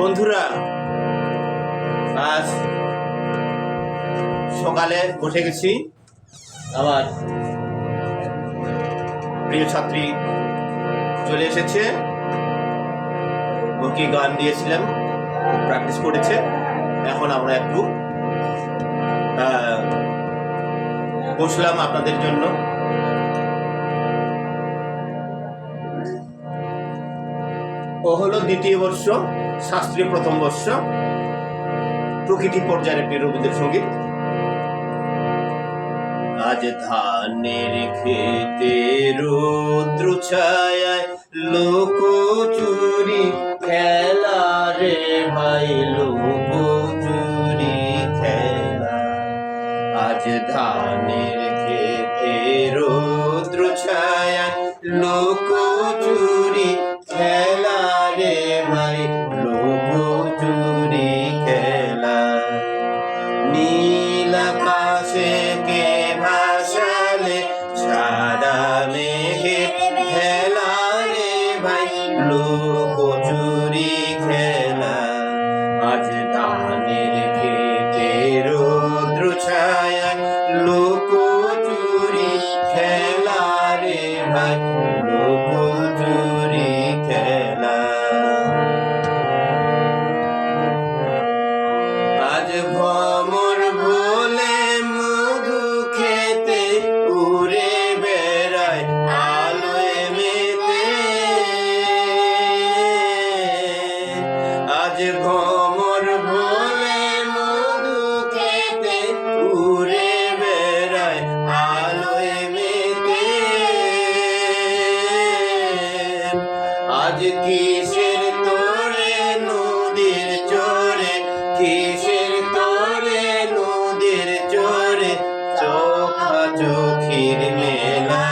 বন্ধুরা, আজ সকালে বসে গেছি। আমার প্রিয় ছাত্রী চলে এসেছে, ওকে গান দিয়েছিলাম, প্র্যাকটিস করেছে। এখন আমরা একটু বসলাম আপনাদের জন্য। ও হলো দ্বিতীয় বর্ষ, শাস্ত্রীয় প্রথম বর্ষ, প্রকৃতি পর্যায়ের একটি রবীন্দ্রসঙ্গীত। আজ ধানের খেতে রৌদ্র ছায়ায় লোক চুরি খেলা রে ভাই, লোক চুরি খেলা। আজ ধানের খেতে রৌদ্র ছায়ায় লোক চুরি খেলা রে ভাই, লোক চুরি খেলা। নীল আকাশে কে ভাসালে সাদা মেঘে খেলা রে ভাই, লোক চুরি খেলা। আজ ধানের খেতে রৌদ্র ছায়ায় লোক চুরি খেলা রে ভাই, লোক চুরি খেলা। আজ ভ্রমর ভোলে মধু খেতে উড়ে বেড়ায় আলোয় মেতে। আজ ভ্রমর ভোলে মধু খেতে উড়ে বেড়ায় আলোয় মেতে। আজ কিসের তোরে নদীর চরে, কিসের তোরে নদীর চরে চোখা চোখির মেলা।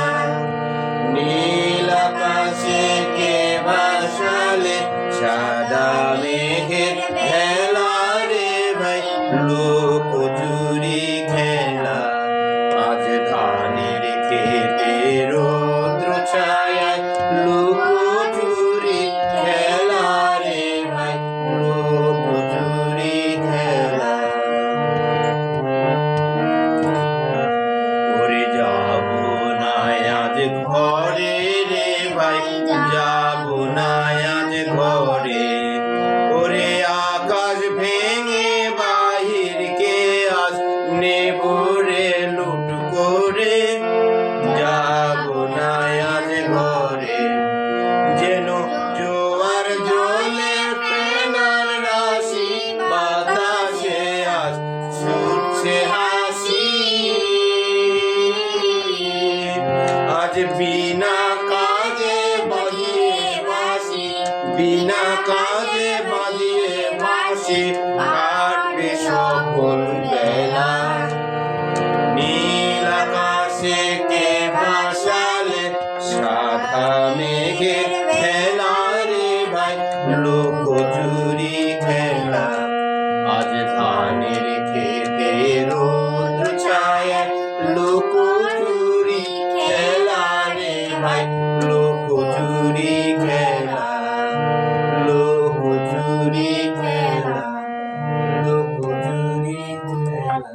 নীল আকাশে কে ভাসালে সাদা মেঘের খেলা রে ভাই, লোক চুরি খেলা। আজ ধানের খেতে রৌদ্র ছায়ায় লোক চুরি খেলা রে ভাই, লোক চুরি খেলা। ওরে যাব না আজ ঘরে রে ভাই, যাব না আজ ঘরে। ওরে আকাশ ভেঙে বাহির কে আজ নেব রে লুট করে। যাব না আজ ঘরে, যেন জোয়ার জলে ফেনার রাশি বাতাসে আজ ছুটছে হাসি। আজ বিনা কাজে বাজিয়ে বাঁশি, বিনা কাজে বাজিয়ে বাঁশি কাটবে সকল বেলা। নীল আকাশে কে ভাসালে সাদা মেঘের খেলা রে ভাই, লোক চুরি খেলা। আজ ধানের খেতে রৌদ্র ছায়ায় লোক চুরি খেলা রে ভাই,